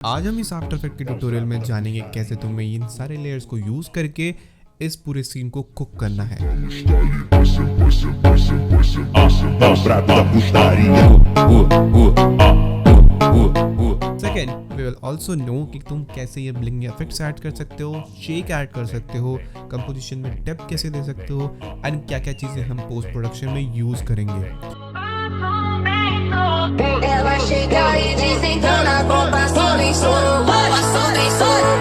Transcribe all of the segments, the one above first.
आज हम इस आफ्टर इफेक्ट के ट्यूटोरियल में जानेंगे कैसे तुम्हें इन सारे लेयर्स को यूज करके इस पूरे सीन को कुक करना है। Second, we will also know कि तुम कैसे ये ब्लिंग इफेक्ट्स ऐड कर सकते हो, शेक ऐड कर सकते हो, कंपोजिशन में डेप्थ कैसे दे सकते हो एंड क्या क्या चीजें हम पोस्ट प्रोडक्शन में यूज करेंगे। Ela chega e desentona com pastor em soro, pastor em soro.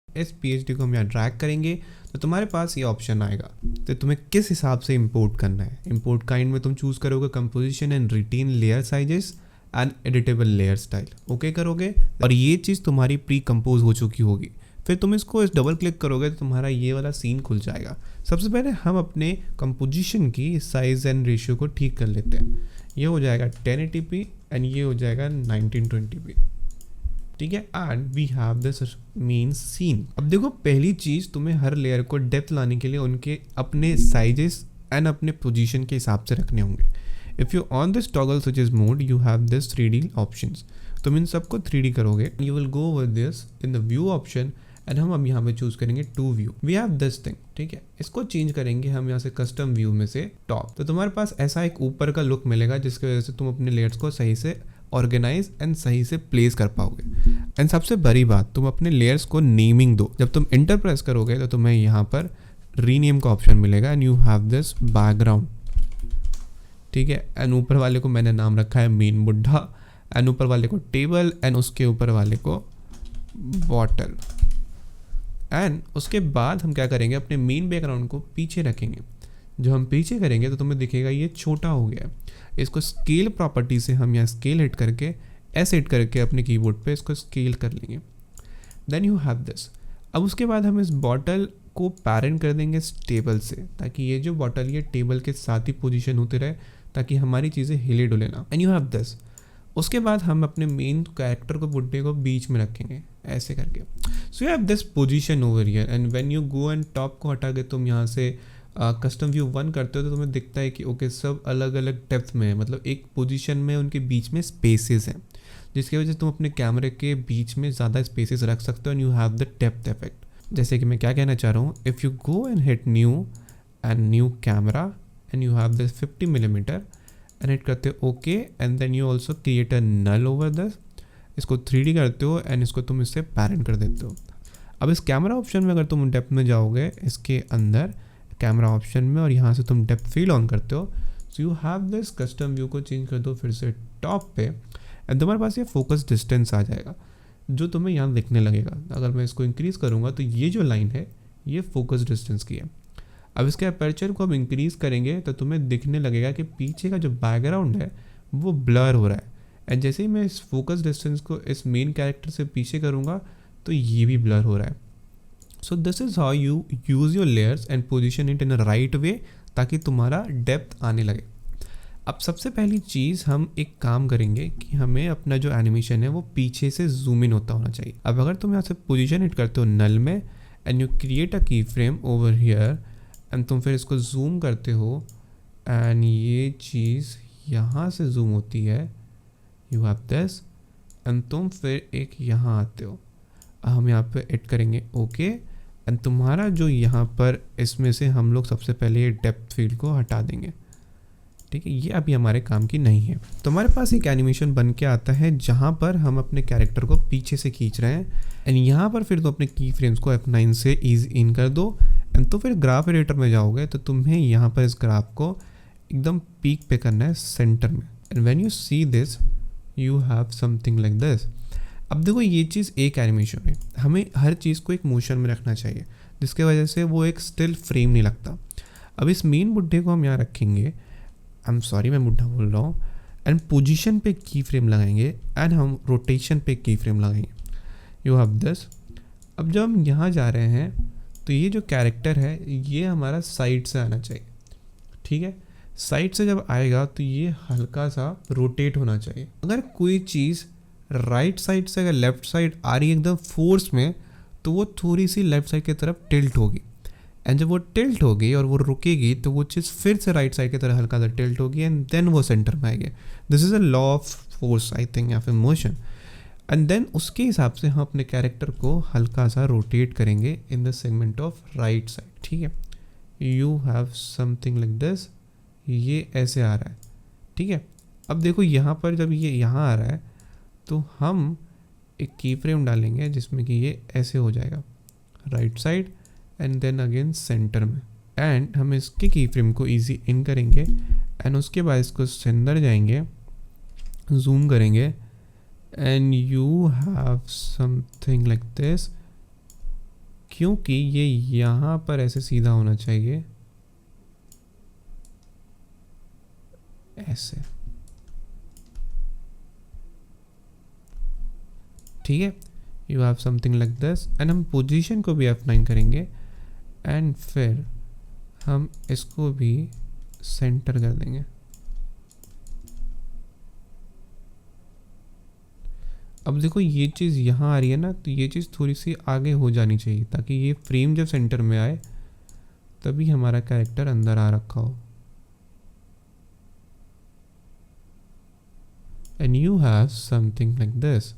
इस पीएचडी को हम यहाँ ड्रैग करेंगे तो तुम्हारे पास ये ऑप्शन आएगा। तो तुम्हें किस हिसाब से इंपोर्ट करना है। इंपोर्ट काइंड में तुम चूज करोगे composition and retain layer sizes and editable layer style. Okay करोगे और ये चीज़ तुम्हारी प्री कंपोज हो चुकी होगी। फिर तुम इसको इस डबल क्लिक करोगे तो तुम्हारा ये वाला सीन खुल जाएगा। सबसे पहले हम अपने कंपोजिशन की साइज एंड रेशियो को ठीक कर लेते हैं। ये हो जाएगा 1080p एंड ये हो जाएगा 1920p। ठीक है, and we have this main scene. अब देखो, पहली चीज़ तुम्हें हर लेयर को डेप्थ लाने के लिए उनके अपने साइजेस एंड अपने पोजीशन के हिसाब से रखने होंगे। If you on this toggle switches mode, you have this 3D options. तुम इन सबको 3D करोगे। You will go over this in the view option and हम अब यहाँ पे चूज करेंगे to view. We have this thing, ठीक है। इसको चेंज करेंगे हम यहाँ से कस्टम व्यू में से टॉप। तो तुम्हारे पास ऐसा एक ऊपर का लुक मिलेगा जिसकी वजह से तुम अपने लेयर्स को सही से ऑर्गेनाइज एंड सही से प्लेस कर पाओगे। एंड सबसे बड़ी बात, तुम अपने लेयर्स को नेमिंग दो। जब तुम इंटर प्रेस करोगे तो तुम्हें यहाँ पर रीनेम का ऑप्शन मिलेगा and you have this background. ठीक है, एंड ऊपर वाले को मैंने नाम रखा है मेन बुड्ढा, एंड ऊपर वाले को टेबल, एंड उसके ऊपर वाले को बॉटल। एंड उसके बाद हम क्या करेंगे, अपने मेन बैकग्राउंड को पीछे रखेंगे। जो हम पीछे करेंगे तो तुम्हें दिखेगा ये छोटा हो गया। इसको स्केल प्रॉपर्टी से हम यहाँ स्केल हिट करके हिट करके अपने कीबोर्ड पे इसको स्केल कर लेंगे। Then you have this. अब उसके बाद हम इस बॉटल को पैरेंट कर देंगे इस टेबल से, ताकि ये जो बॉटल ये टेबल के साथ ही पोजीशन होते रहे, ताकि हमारी चीज़ें हिले डुले ना। And you have this. उसके बाद हम अपने मेन कैरेक्टर को बुड्ढे को बीच में रखेंगे ऐसे करके। So you have this position over here and when you go and top को हटा के तुम यहाँ से कस्टम व्यू 1 करते हो तो तुम्हें दिखता है कि ओके सब अलग अलग डेप्थ में है, मतलब एक पोजीशन में उनके बीच में स्पेसेस हैं, जिसकी वजह से तुम अपने कैमरे के बीच में ज़्यादा स्पेसेस रख सकते हो and you have the depth effect. जैसे कि मैं क्या कहना चाह रहा हूँ, if you go and hit new camera and you have this 50 mm and hit करते हो okay and then you also create a null over this. इसको 3D करते हो एंड इसको तुम इससे पैरेंट कर देते हो। अब इस कैमरा ऑप्शन में अगर तुम डेप्थ में जाओगे, इसके अंदर कैमरा ऑप्शन में, और यहाँ से तुम डेप्थ फील ऑन करते हो, so you have this custom view को चेंज कर दो फिर से टॉप पे एंड तुम्हारे पास ये फोकस डिस्टेंस आ जाएगा जो तुम्हें यहाँ दिखने लगेगा। अगर मैं इसको इंक्रीज़ करूँगा तो ये जो लाइन है ये फोकस डिस्टेंस की है। अब इसके अपर्चर को हम इंक्रीज़ करेंगे तो तुम्हें दिखने लगेगा कि पीछे का जो बैकग्राउंड है वो ब्लर हो रहा है। एंड जैसे ही मैं इस फोकस डिस्टेंस को इस मेन कैरेक्टर से पीछे करूँगा तो ये भी ब्लर हो रहा है। So this is how you use your layers and position it in a right way, ताकि तुम्हारा डेप्थ आने लगे। अब सबसे पहली चीज़ हम एक काम करेंगे कि हमें अपना जो एनिमेशन है वो पीछे से जूम इन होना चाहिए। अब अगर तुम यहाँ से पोजीशन हिट करते हो नल में एंड यू क्रिएट अ की फ्रेम ओवर हियर एंड तुम फिर इसको जूम करते हो एंड ये चीज़ यहाँ से जूम होती है, यू हैव दिस, एंड तुम फिर एक यहाँ आते हो। हम यहाँ पे एड करेंगे ओके एंड तुम्हारा जो यहाँ पर इसमें से हम लोग सबसे पहले ये डेप्थ फील्ड को हटा देंगे। ठीक है, ये अभी हमारे काम की नहीं है। तो हमारे पास एक एनिमेशन बन के आता है जहाँ पर हम अपने कैरेक्टर को पीछे से खींच रहे हैं एंड यहाँ पर फिर तो अपने की फ्रेम्स को F9 से ईज इन कर दो एंड तो फिर ग्राफ एडिटर में जाओगे तो तुम्हें यहाँ पर इस ग्राफ को एकदम पीक पे करना है सेंटर में। And when you see this you have something like this. अब देखो, ये चीज़ एक एनिमेशन है, हमें हर चीज़ को एक मोशन में रखना चाहिए जिसके वजह से वो एक स्टिल फ्रेम नहीं लगता। अब इस मेन बुड्ढे को हम यहाँ रखेंगे, आई एम सॉरी मैं बुड्ढा बोल रहा हूँ, एंड पोजीशन पे की फ्रेम लगाएंगे एंड हम रोटेशन पे की फ्रेम लगाएंगे। You have this. अब जब हम यहाँ जा रहे हैं तो ये जो कैरेक्टर है ये हमारा साइड से आना चाहिए। ठीक है, साइड से जब आएगा तो ये हल्का सा रोटेट होना चाहिए। अगर कोई चीज़ राइट साइड से अगर लेफ्ट साइड आ रही है एकदम फोर्स में, तो वो थोड़ी सी लेफ्ट साइड की तरफ टिल्ट होगी, एंड जब वो टिल्ट होगी और वो रुकेगी तो वो चीज़ फिर से राइट साइड की तरह हल्का सा टिल्ट होगी एंड देन वो सेंटर में आएगी। This is a law of force I think, या फिर मोशन। एंड देन उसके हिसाब से हम अपने कैरेक्टर को हल्का सा रोटेट करेंगे in the segment of right side, ठीक है। You have something like this, ये ऐसे आ रहा है, ठीक है। अब देखो यहाँ पर जब ये यहाँ आ रहा है तो हम एक की फ्रेम डालेंगे जिसमें कि ये ऐसे हो जाएगा right side and then again centre में, एंड हम इसके की फ्रेम को इजी इन करेंगे एंड उसके बाद इसको अंदर जाएंगे, जूम करेंगे and you have something like this, क्योंकि ये यहाँ पर ऐसे सीधा होना चाहिए, ऐसे, ठीक है। You have something like this and हम पोजीशन को भी F9 करेंगे एंड फिर हम इसको भी सेंटर कर देंगे। अब देखो ये चीज़ यहाँ आ रही है ना, तो ये चीज़ थोड़ी सी आगे हो जानी चाहिए ताकि ये फ्रेम जब सेंटर में आए तभी हमारा कैरेक्टर अंदर आ रखा हो। And you have something like this,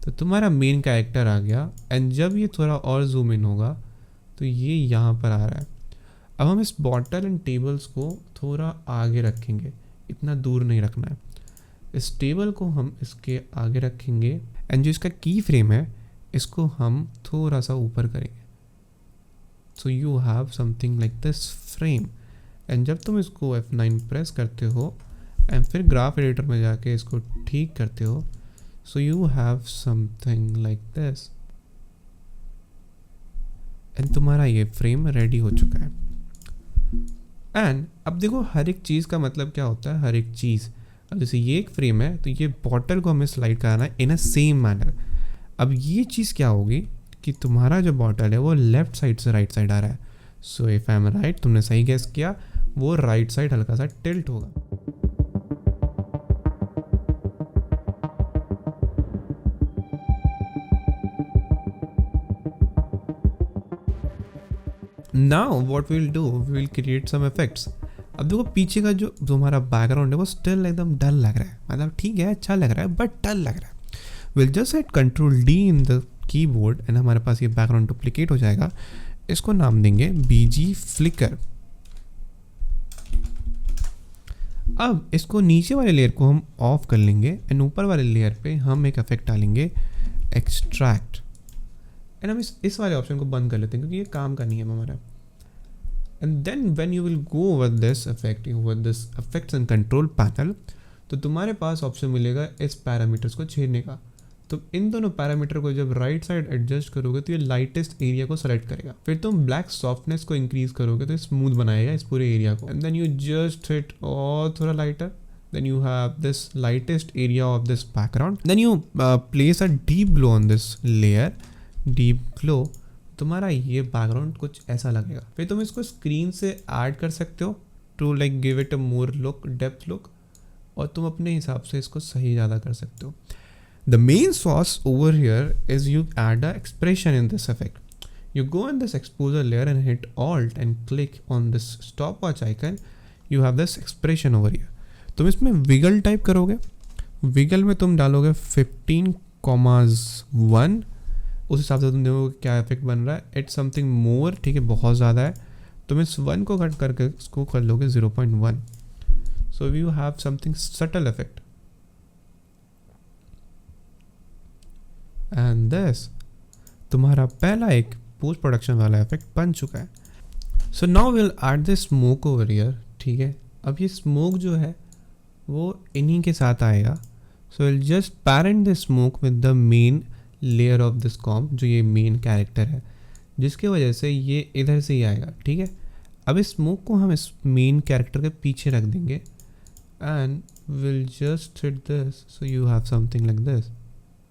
तो तुम्हारा मेन कैरेक्टर आ गया एंड जब ये थोड़ा और जूम इन होगा तो ये यहाँ पर आ रहा है। अब हम इस बॉटल एंड टेबल्स को थोड़ा आगे रखेंगे, इतना दूर नहीं रखना है। इस टेबल को हम इसके आगे रखेंगे एंड जो इसका की फ्रेम है इसको हम थोड़ा सा ऊपर करेंगे। So you have something like this frame, and जब तुम इसको F9 प्रेस करते हो एंड फिर ग्राफ एडिटर में जाके इसको ठीक करते हो, so you have something like this and तुम्हारा ये फ्रेम रेडी हो चुका है। एंड अब देखो हर एक चीज़ का मतलब क्या होता है, हर एक चीज़, अब जैसे ये एक फ्रेम है तो ये बॉटल को हमें स्लाइड कराना है इन अ सेम मैनर। अब ये चीज़ क्या होगी कि तुम्हारा जो बॉटल है वो लेफ्ट साइड से राइट साइड आ रहा है। So if I am right, तुमने सही गेस किया, वो राइट साइड हल्का सा टिल्ट होगा। Now what will do, we will create some effects. अब देखो पीछे का जो तुम्हारा बैकग्राउंड है वो स्टिल एकदम डल लग रहा है, मतलब ठीक है अच्छा लग रहा है बट डल लग रहा है। Will just hit Ctrl D in the keyboard and हमारे पास ये बैकग्राउंड डुप्लीकेट हो जाएगा। इसको नाम देंगे BG फ्लिकर। अब इसको नीचे वाले लेयर को हम ऑफ कर लेंगे एंड ऊपर वाले लेयर पे हम एक इफेक्ट डालेंगे एक्सट्रैक्ट, एंड हम इस वाले ऑप्शन को बंद कर लेते हैं क्योंकि ये काम का नहीं है हमारा। And then when you will go over this effects and control panel, तो तुम्हारे पास ऑप्शन मिलेगा इस पैरामीटर्स को छेड़ने का। तो इन दोनों पैरामीटर को जब राइट साइड एडजस्ट करोगे तो ये लाइटेस्ट एरिया को सेलेक्ट करेगा। फिर तुम ब्लैक सॉफ्टनेस को इंक्रीज करोगे तो स्मूथ बनाएगा इस पूरे एरिया को। And then you just hit और थोड़ा lighter, then you have this lightest area of this background, then you place a deep glow on this layer, deep glow, तुम्हारा ये बैकग्राउंड कुछ ऐसा लगेगा। फिर तुम इसको स्क्रीन से ऐड कर सकते हो to like give it a more look, depth look, और तुम अपने हिसाब से इसको सही ज़्यादा कर सकते हो। The main sauce over here is you add a expression in this effect. You go in this exposure layer and hit Alt and click on this stopwatch icon. You have this expression over here. तुम इसमें wiggle type करोगे, wiggle में तुम डालोगे 15,1, उस हिसाब से तुम देखोगे क्या इफेक्ट बन रहा है। इट्स समथिंग मोर, ठीक है बहुत ज़्यादा है, तुम इस 1 को कट करके इसको कर लोगे 0.1। So you have something subtle effect and this तुम्हारा पहला एक पोस्ट प्रोडक्शन वाला इफेक्ट बन चुका है। So now will add the smoke over here, ठीक है। अब ये स्मोक जो है वो इन्हीं के साथ आएगा। So will just parent the smoke with the main layer of this comp, जो ये मेन कैरेक्टर है, जिसके वजह से ये इधर से ही आएगा, ठीक है। अब इस स्मोक को हम इस मेन कैरेक्टर के पीछे रख देंगे and will just hit this, so you have something like this,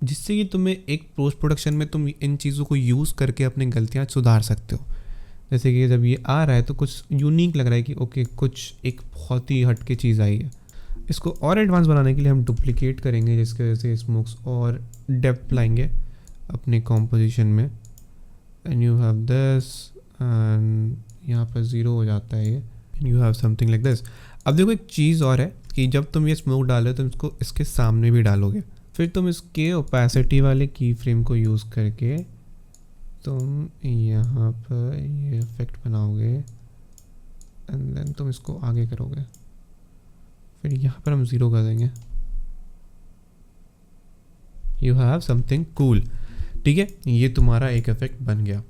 जिससे कि तुम्हें एक पोस्ट प्रोडक्शन में तुम इन चीज़ों को यूज़ करके अपनी गलतियाँ सुधार सकते हो। जैसे कि जब ये आ रहा है तो कुछ यूनिक लग रहा है कि ओके कुछ एक बहुत ही हटके चीज़ आई है। इसको और एडवांस बनाने के लिए हम डुप्लीकेट करेंगे, जिसकी वजह से स्मोक्स और डेप्थ लाएंगे अपने कॉम्पोजिशन में and you have this and यहाँ पर 0 हो जाता है ये and you have something like this. अब देखो एक चीज़ और है कि जब तुम ये स्मोक डालो तुम इसको इसके सामने भी डालोगे, फिर तुम इसके ओपेसिटी वाले की फ्रेम को यूज़ करके तुम यहाँ पर ये इफेक्ट बनाओगे एंड देन तुम इसको आगे करोगे, फिर यहाँ पर हम 0 कर देंगे। You have something cool. ठीक है, ये तुम्हारा एक इफेक्ट बन गया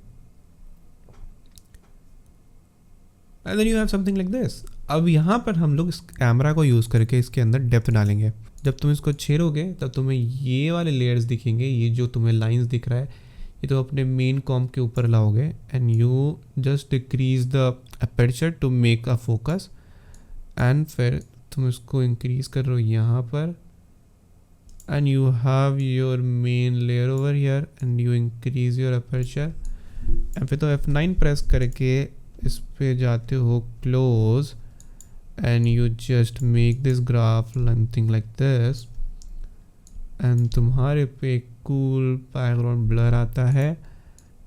and then you have something like this. अब यहाँ पर हम लोग इस कैमरा को यूज़ करके इसके अंदर डेप्थ डालेंगे। जब तुम इसको छेड़ोगे तब तुम्हें ये वाले लेयर्स दिखेंगे, ये जो तुम्हें लाइंस दिख रहा है ये तो अपने मेन कॉम्प के ऊपर लाओगे and you just decrease the aperture to make a focus and फिर तुम इसको इंक्रीज कर रहे हो यहाँ पर and you have your main layer over here and you increase your aperture and फिर तो F9 प्रेस करके इस पे जाते हो close and you just make this graph something like this and तुम्हारे पे cool background blur आता है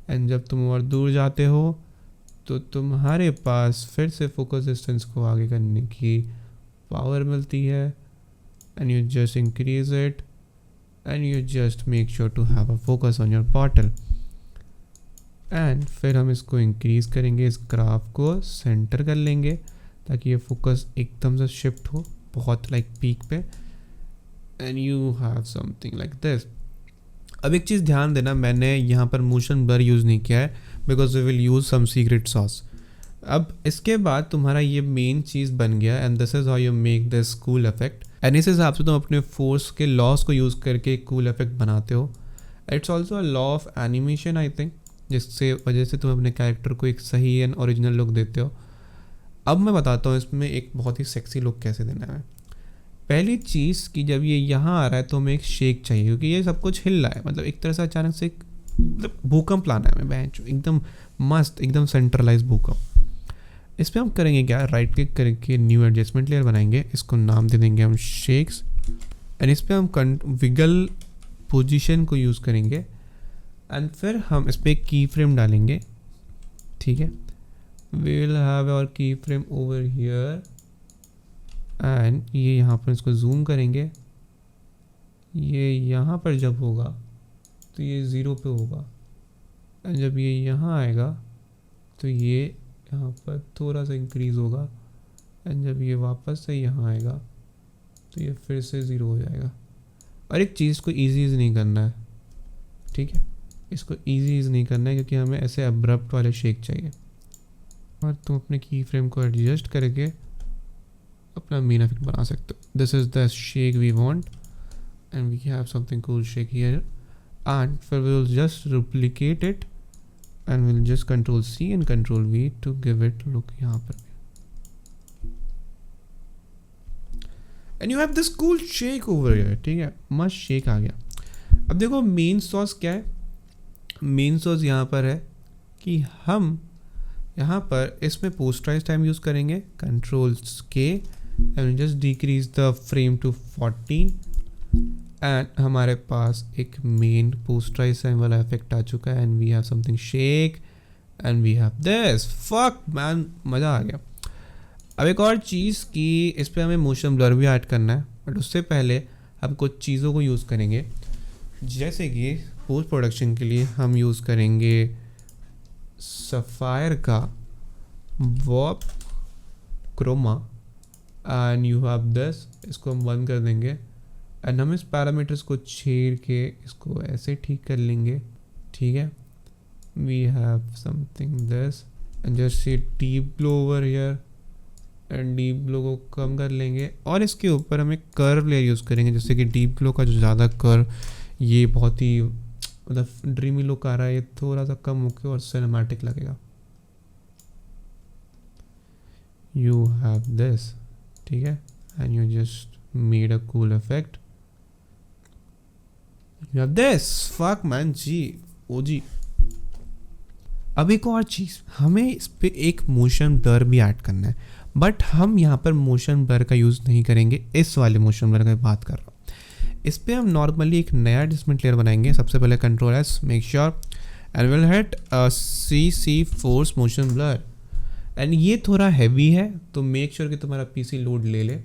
and जब तुम और दूर जाते हो तो तुम्हारे पास फिर से focus distance को आगे करने की power मिलती है and you just increase it and you just make sure to have a focus on your bottle and फिर हम इसको increase करेंगे, इस ग्राफ को सेंटर कर लेंगे ताकि ये फोकस एकदम से शिफ्ट हो बहुत लाइक पीक पे and you have something like this. अब एक चीज़ ध्यान देना, मैंने यहाँ पर मोशन ब्लर यूज़ नहीं किया है because we will use some secret sauce. अब इसके बाद तुम्हारा ये मेन चीज़ बन गया and this is how you make this cool effect and इस हिसाब से तुम अपने फोर्स के लॉस को यूज़ करके एक कूल इफेक्ट बनाते हो। It's also a law of animation I think, जिससे वजह से तुम अपने कैरेक्टर को एक सही एंड ओरिजिनल लुक देते हो। अब मैं बताता हूँ इसमें एक बहुत ही सेक्सी लुक कैसे देना है। पहली चीज़ कि जब ये यहाँ आ रहा है तो हमें एक शेक चाहिए क्योंकि ये सब कुछ हिल रहा है, मतलब एक तरह से अचानक से मतलब भूकंप लाना है हमें बेंच, एकदम मस्त एकदम सेंट्रलाइज भूकंप। इस पर हम करेंगे क्या, राइट क्लिक करके न्यू एडजस्टमेंट लेयर बनाएंगे, इसको नाम दे देंगे हम शेक्स एंड इस पर हम विगल पोजीशन को यूज़ करेंगे एंड फिर हम इस पर एक की फ्रेम डालेंगे। ठीक है, we will have our keyframe over here and ये यहाँ पर इसको जूम करेंगे, ये यहाँ पर जब होगा तो ये 0 पे होगा एंड जब ये यहाँ आएगा तो ये यहाँ पर थोड़ा सा इंक्रीज़ होगा एंड जब ये वापस से यहाँ आएगा तो ये फिर से 0 हो जाएगा। और एक चीज़ को ईजी नहीं करना है, ठीक है, इसको ईजी नहीं करना है क्योंकि हमें ऐसे अब्रप्ट वाले शेक चाहिए और तुम अपने की फ्रेम को एडजस्ट करके अपना मेन इफेक्ट बना सकते हो। This is the shake we want and we have something cool shake here and फिर we will just duplicate it and will just control C and control V to give it look यहाँ पर and you have this cool shake over here. ठीक है, मस्त shake आ गया। अब देखो main sauce क्या है, मेन सॉस यहाँ पर है कि हम यहाँ पर इसमें पोस्टराइज टाइम यूज़ करेंगे, control K and just decrease the frame to 14 and हमारे पास एक मेन पोस्टराइज टाइम वाला इफेक्ट आ चुका है and we have something shake and we have this. Fuck man, मज़ा आ गया। अब एक और चीज़ कि इस पर हमें मोशन ब्लर भी ऐड करना है बट उससे पहले हम कुछ चीज़ों को यूज़ करेंगे, जैसे कि पोस्ट प्रोडक्शन के लिए हम यूज़ करेंगे सफ़ायर का warp chroma and you have this. इसको हम बंद कर देंगे एंड हम इस पैरामीटर्स को छेड़ के इसको ऐसे ठीक कर लेंगे। ठीक है, we have something this and just see deep glow over here and deep glow को कम कर लेंगे और इसके ऊपर हम एक कर्व लेयर यूज़ करेंगे, जैसे कि डीप ग्लो का जो ज़्यादा कर्व ये बहुत ही मतलब ड्रीमी लुक आ रहा है, ये थोड़ा सा कम होके और सिनेमैटिक लगेगा। यू हैव दिस, ठीक है, and you just made a cool effect. You have this, fuck man जी, ओ जी। अब एक और चीज़, हमें इस पे एक मोशन ब्लर भी ऐड करना है बट हम यहाँ पर मोशन ब्लर का यूज़ नहीं करेंगे, इस वाले मोशन ब्लर की बात कर रहा हूँ। इस पे हम नॉर्मली एक नया एडजस्टमेंट लेयर बनाएंगे. सबसे पहले control S, make sure and will hit CC force motion blur. And ये थोड़ा हैवी है तो मेक श्योर कि तुम्हारा PC लोड ले ले.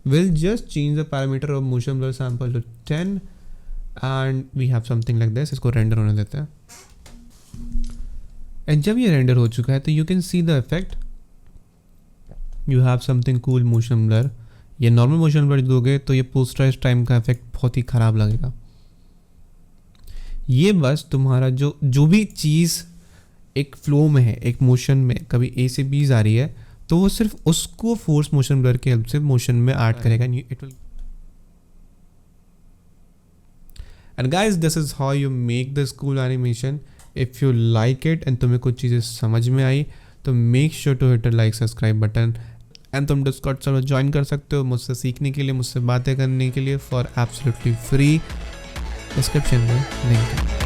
Will just change the parameter of motion blur sample to 10 and we have something like this. इसको render होने देते हैं. एंड जब ये रेंडर हो चुका है तो you can see the effect. You have something cool motion blur. ये नॉर्मल मोशन ब्लर दोगे तो ये पोस्टराइज टाइम का इफेक्ट बहुत ही ख़राब लगेगा. ये बस तुम्हारा जो भी चीज़ एक फ्लो में है, एक मोशन में कभी A से B आ रही है तो वो सिर्फ उसको फोर्स मोशन ब्लर की हेल्प से मोशन में ऐड करेगा. It will. And guys this is how you make this cool animation. If you like it and तुम्हें कुछ चीज़ें समझ में आई तो make sure to hit like subscribe button. And तुम डिस्कॉर्ड सर्वर ज्वाइन कर सकते हो मुझसे सीखने के लिए, मुझसे बातें करने के लिए फॉर एब्सोल्युटली फ्री. डिस्क्रिप्शन में लिंक है.